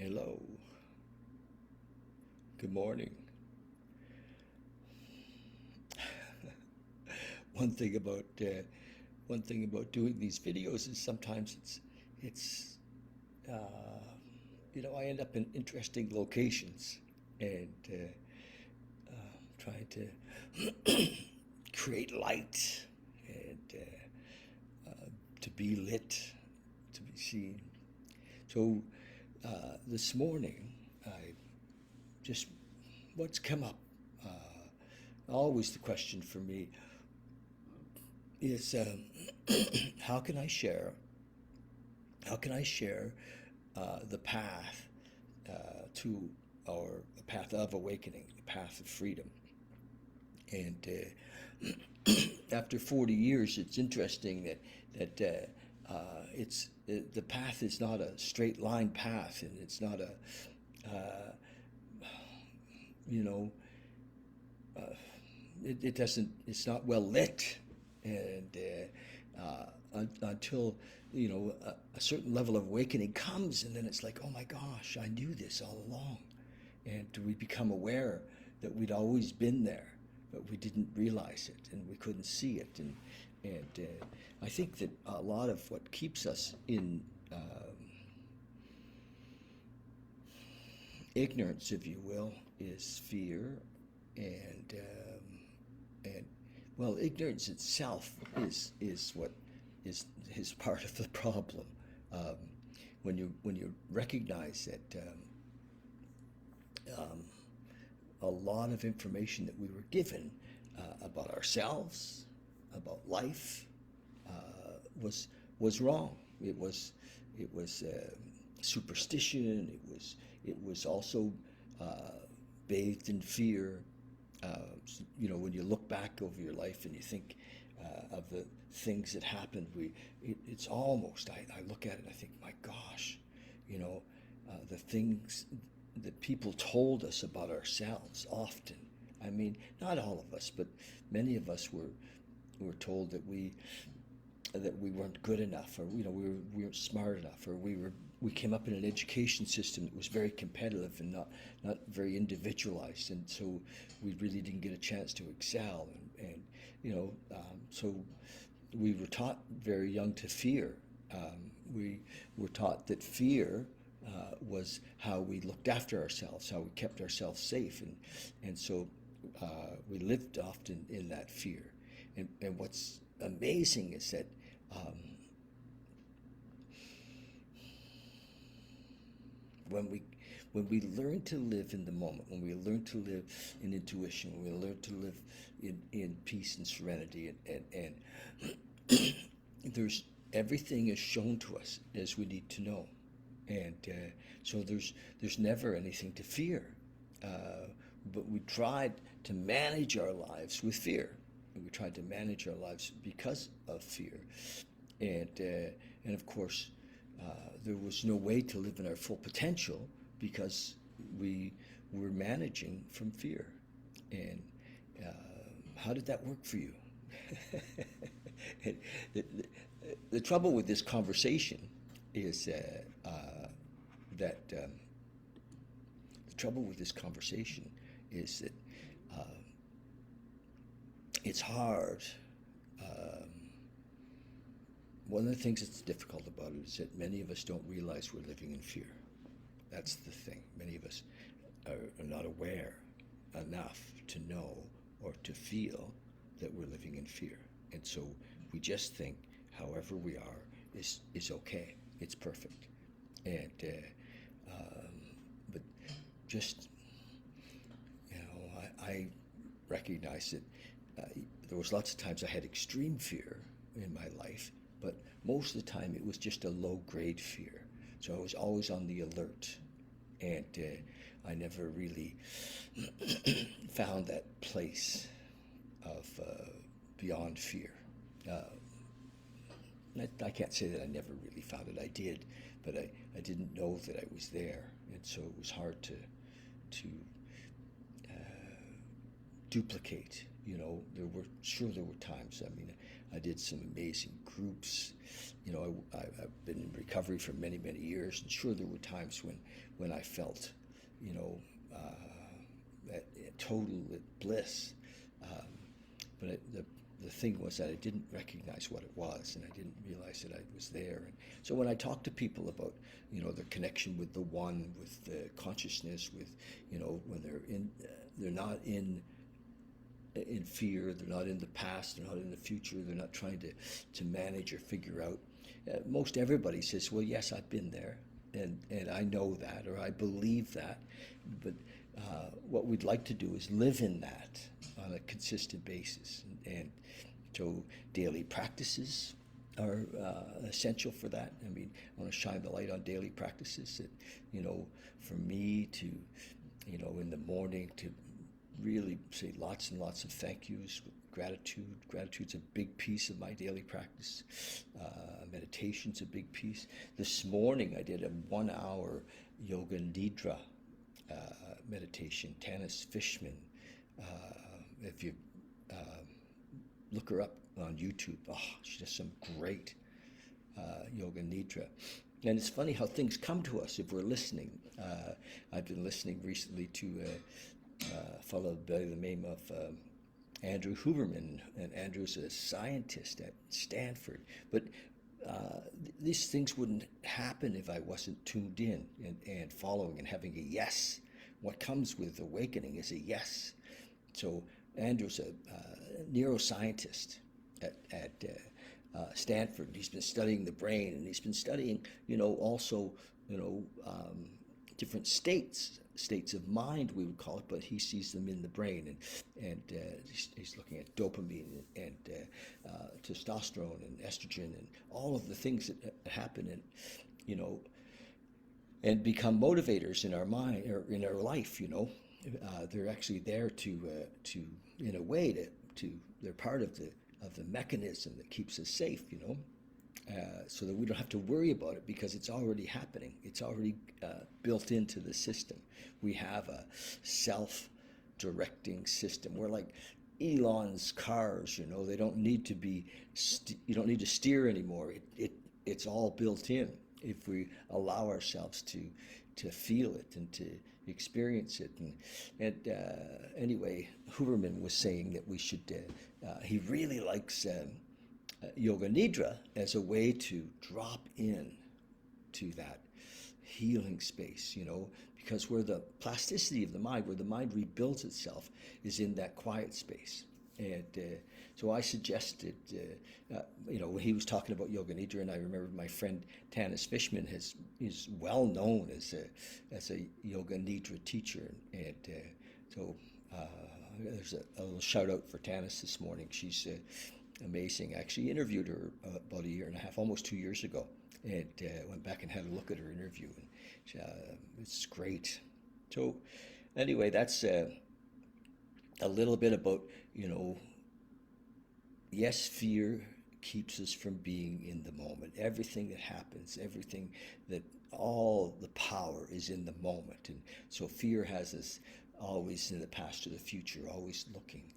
Hello. Good morning. One thing about one thing about doing these videos is sometimes it's I end up in interesting locations and trying to create light and to be lit, to be seen. So this morning, I just what's come up. Always the question for me is how can I share? How can I share the path to our path of awakening, the path of freedom? And after 40 years, it's interesting that the path is not a straight line path, and it's not a you know it doesn't, it's not well lit, and until a certain level of awakening comes, and then it's like, oh my gosh, I knew this all along. And we become aware that we'd always been there, but we didn't realize it and we couldn't see it. And I think that a lot of what keeps us in ignorance, if you will, is fear, and and well, ignorance itself is what is part of the problem. Um, when you recognize that a lot of information that we were given about ourselves, about life, was wrong. It was superstition. It was also bathed in fear. When you look back over your life and you think of the things that happened, it's almost, I look at it and I think, my gosh, the things that people told us about ourselves often. I mean, not all of us, but many of us were told that we weren't good enough, or we weren't smart enough, or we came up in an education system that was very competitive and not very individualized, and so we really didn't get a chance to excel, so we were taught very young to fear. We were taught that fear was how we looked after ourselves, how we kept ourselves safe, and so we lived often in that fear. And what's amazing is that um, when we learn to live in the moment, when we learn to live in intuition, when we learn to live in peace and serenity, and there's everything is shown to us as we need to know, and so there's never anything to fear. But we tried to manage our lives with fear. We tried to manage our lives because of fear, and of course, there was no way to live in our full potential because we were managing from fear. And how did that work for you? the, the trouble with this conversation is that the trouble with this conversation is that it's hard. One of the things that's difficult about it is that many of us don't realize we're living in fear. That's the thing. Many of us are not aware enough to know or to feel that we're living in fear. And so we just think however we are is okay. It's perfect. And but just, I recognize that there was lots of times I had extreme fear in my life, but most of the time it was just a low-grade fear. So I was always on the alert, and I never really found that place of beyond fear. I can't say that I never really found it. I did, but I didn't know that I was there, and so it was hard to duplicate. There were times. I mean, I did some amazing groups. I've been in recovery for many, many years, and sure, there were times when I felt, you know, at total bliss. Um, but the thing was that I didn't recognize what it was, and I didn't realize that I was there. And so when I talk to people about, their connection with the one, with the consciousness, with, when they're not in fear, they're not in the past, they're not in the future, they're not trying to manage or figure out. Most everybody says, well, yes, I've been there, and I know that, or I believe that, but what we'd like to do is live in that on a consistent basis. And so daily practices are essential for that. I mean, I want to shine the light on daily practices that, for me to, in the morning to really say lots and lots of thank yous, gratitude. Gratitude's a big piece of my daily practice. Meditation's a big piece. This morning I did a 1 hour yoga nidra meditation. Tanis Fishman, if you look her up on YouTube, she does some great yoga nidra. And it's funny how things come to us if we're listening. I've been listening recently to a fellow by the name of Andrew Huberman, and Andrew's a scientist at Stanford. But these things wouldn't happen if I wasn't tuned in and following and having a yes. What comes with awakening is a yes. So Andrew's a neuroscientist at Stanford. He's been studying the brain, and he's been studying, also, different states of mind, we would call it, but he sees them in the brain, and he's looking at dopamine and testosterone and estrogen and all of the things that happen, and become motivators in our mind or in our life. They're actually there to in a way to they're part of the mechanism that keeps us safe. So that we don't have to worry about it because it's already happening. It's already built into the system. We have a self-directing system. We're like Elon's cars, they don't need to be, you don't need to steer anymore. It's all built in if we allow ourselves to feel it and to experience it. And anyway, Huberman was saying that we should, he really likes Yoga Nidra as a way to drop in to that healing space, because where the plasticity of the mind, where the mind rebuilds itself, is in that quiet space. And so I suggested, when he was talking about Yoga Nidra, and I remember my friend Tanis Fishman is well known as a Yoga Nidra teacher, and so there's a little shout out for Tanis this morning. She's amazing. I actually interviewed her about 1.5 years, almost 2 years ago, and went back and had a look at her interview, and it's great. So anyway, that's a little bit about, yes, fear keeps us from being in the moment. Everything that happens, all the power is in the moment. And so fear has us always in the past or the future, always looking,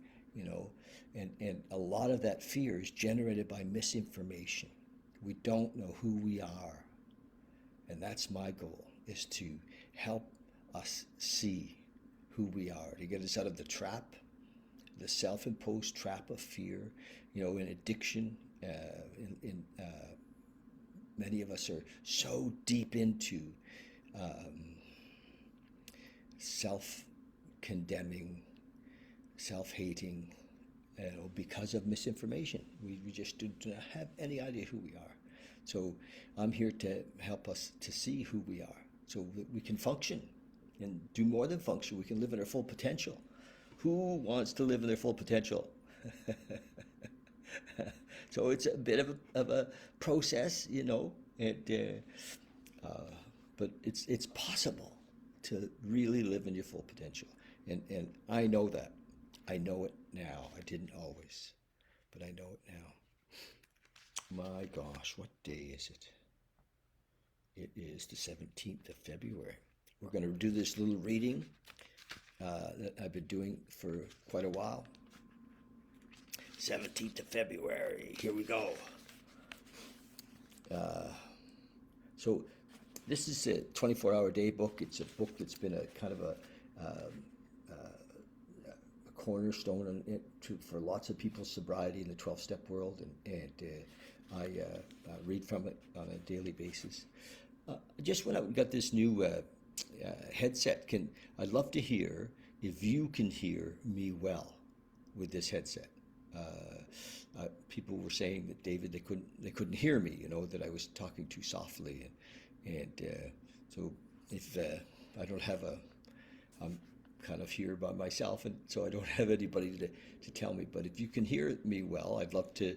and a lot of that fear is generated by misinformation. We don't know who we are. And that's my goal, is to help us see who we are, to get us out of the trap, the self-imposed trap of fear, in addiction. Many of us are so deep into self-condemning, self-hating, because of misinformation. We just do not have any idea who we are. So I'm here to help us to see who we are, so that we can function and do more than function. We can live in our full potential. Who wants to live in their full potential? So it's a bit of a process, but it's possible to really live in your full potential. And I know that. I know it now. I didn't always, but I know it now. My gosh, what day is it? It is the 17th of February. We're going to do this little reading that I've been doing for quite a while. 17th of February. Here we go. So this is a 24-hour day book. It's a book that's been a kind of a cornerstone for lots of people's sobriety in the 12-step world, and I read from it on a daily basis. Just went out and got this new headset. I'd love to hear if you can hear me well with this headset. People were saying that, David, they couldn't hear me, that I was talking too softly, and so if I don't have I'm kind of here by myself, and so I don't have anybody to tell me. But if you can hear me well, I'd love to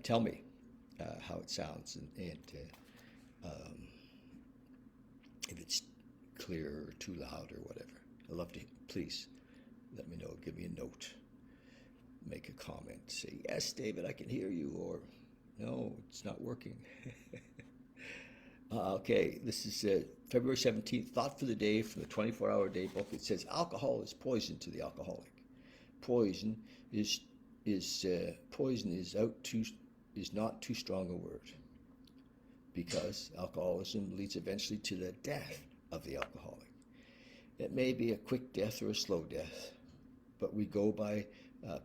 tell me how it sounds, and if it's clear or too loud or whatever. I'd love to. Please let me know. Give me a note. Make a comment. Say, yes, David, I can hear you, or no, it's not working. Okay, this is February 17th, Thought for the Day from the 24-Hour Day book. It says, alcohol is poison to the alcoholic. Poison is not too strong a word, because alcoholism leads eventually to the death of the alcoholic. It may be a quick death or a slow death, but we go by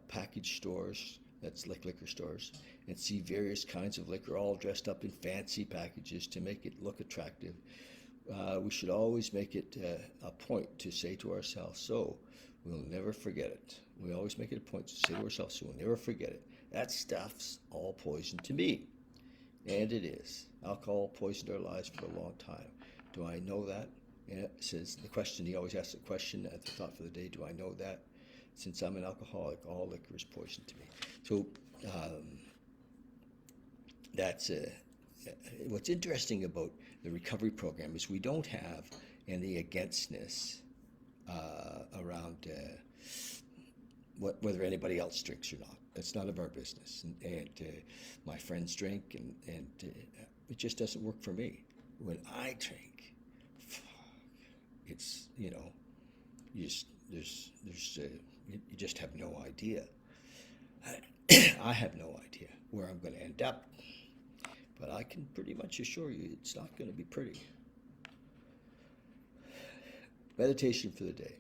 package stores, that's like liquor stores, and see various kinds of liquor all dressed up in fancy packages to make it look attractive. We should always make it a point to say to ourselves, so we'll never forget it. We always make it a point to say to ourselves, so we'll never forget it. That stuff's all poison to me. And it is. Alcohol poisoned our lives for a long time. Do I know that? And it says the question, he always asks the question at the Thought for the Day, do I know that? Since I'm an alcoholic, all liquor is poison to me. So that's what's interesting about the recovery program is we don't have any againstness around whether anybody else drinks or not. That's none of our business. And my friends drink, and it just doesn't work for me. When I drink, it's you just have no idea. I have no idea where I'm going to end up, but I can pretty much assure you it's not going to be pretty. Meditation for the day.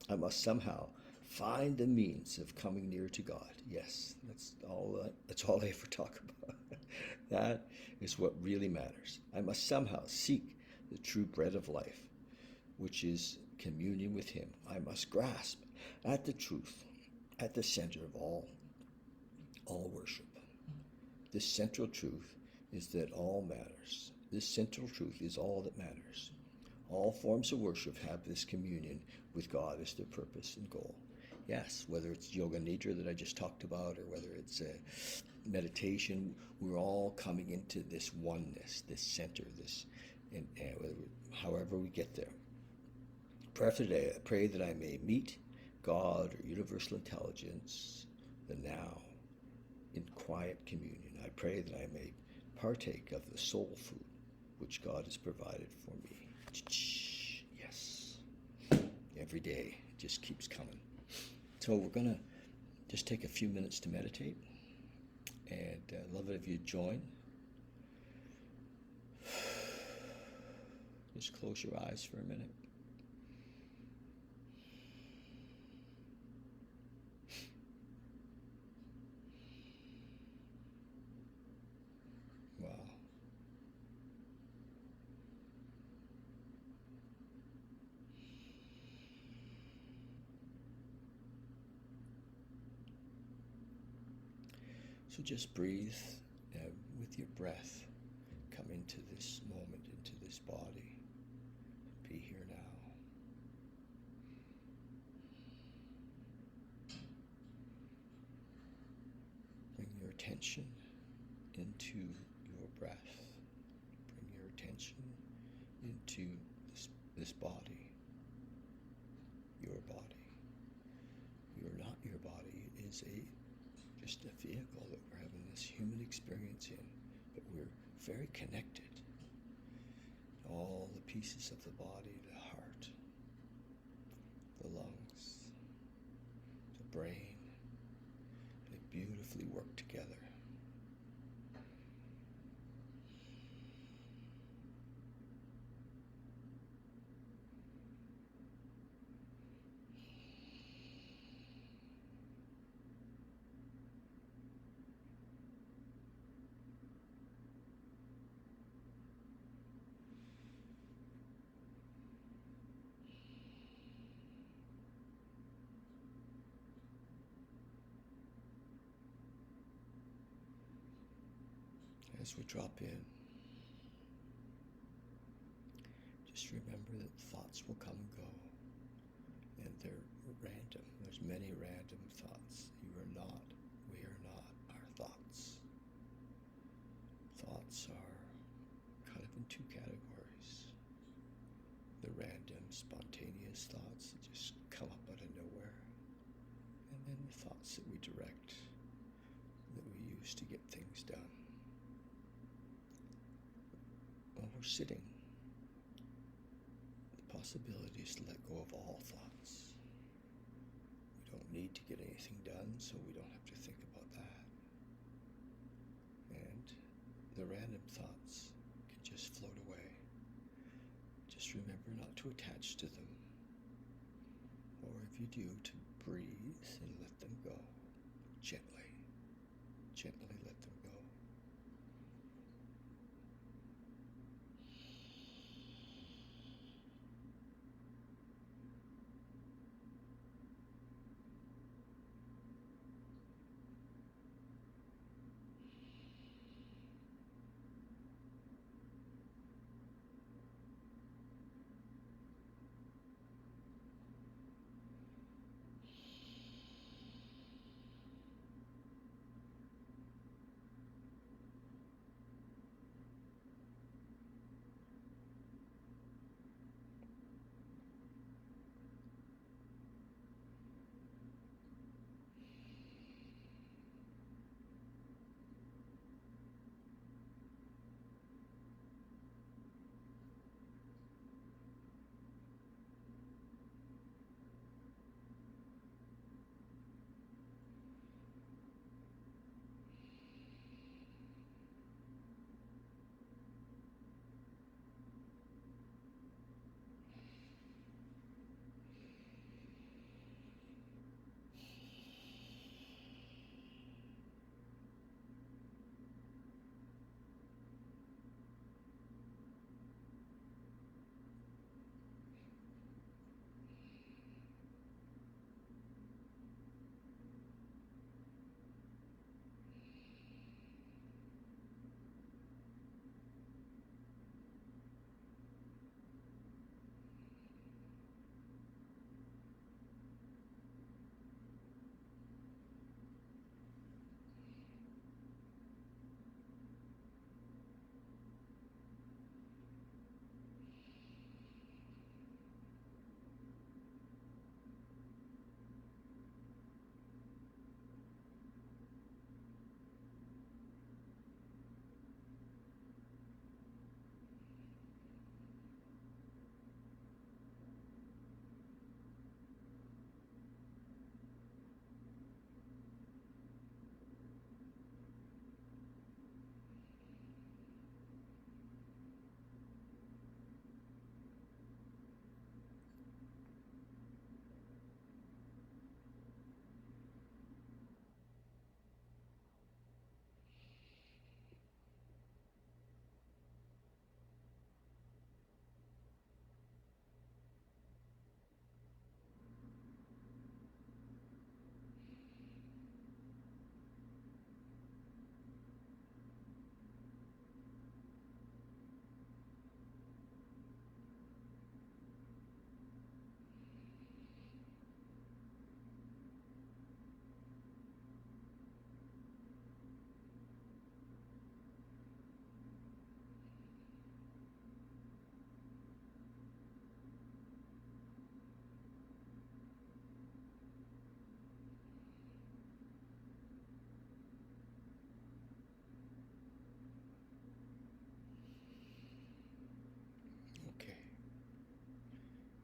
I must somehow find the means of coming near to God. Yes, that's all I ever talk about. That is what really matters. I must somehow seek the true bread of life, which is communion with Him. I must grasp at the truth, at the center of all worship. This central truth is that all matters. This central truth is all that matters. All forms of worship have this communion with God as their purpose and goal. Yes, whether it's yoga nidra that I just talked about, or whether it's meditation, we're all coming into this oneness, this center, and however we get there. Prayer for today, I pray that I may meet God or universal intelligence, the now, in quiet communion. I pray that I may partake of the soul food which God has provided for me. Yes. Every day it just keeps coming. So we're going to just take a few minutes to meditate, and I'd love it if you'd join. Just close your eyes for a minute. Wow. So just breathe with your breath. Come into this moment, into this body. Be here now. Bring your attention into your breath. Bring your attention into this body. Your body. You're not your body. It is just a vehicle that we're having this human experience in, but we're very connected. All the pieces of the body, the heart, the lungs, the brain, a beautiful beautifully work together. As we drop in, just remember that thoughts will come and go, and they're random. There's many random thoughts. You are not, we are not our thoughts. Thoughts are kind of in two categories. The random, spontaneous thoughts that just come up out of nowhere, and then the thoughts that we direct, that we use to get things done. While we're sitting, the possibility is to let go of all thoughts. We don't need to get anything done, so we don't have to think about that. And the random thoughts can just float away. Just remember not to attach to them, or if you do, to breathe and let them go. Gently, gently let them go.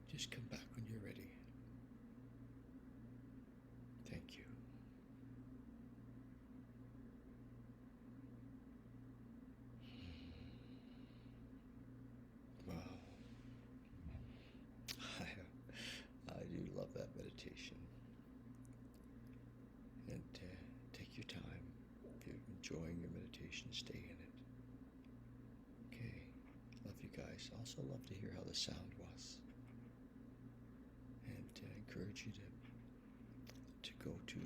Just come back when you're ready. Thank you. enjoying your meditation, stay in it. Okay. Love you guys. Also love to hear how the sound was. And encourage you to go to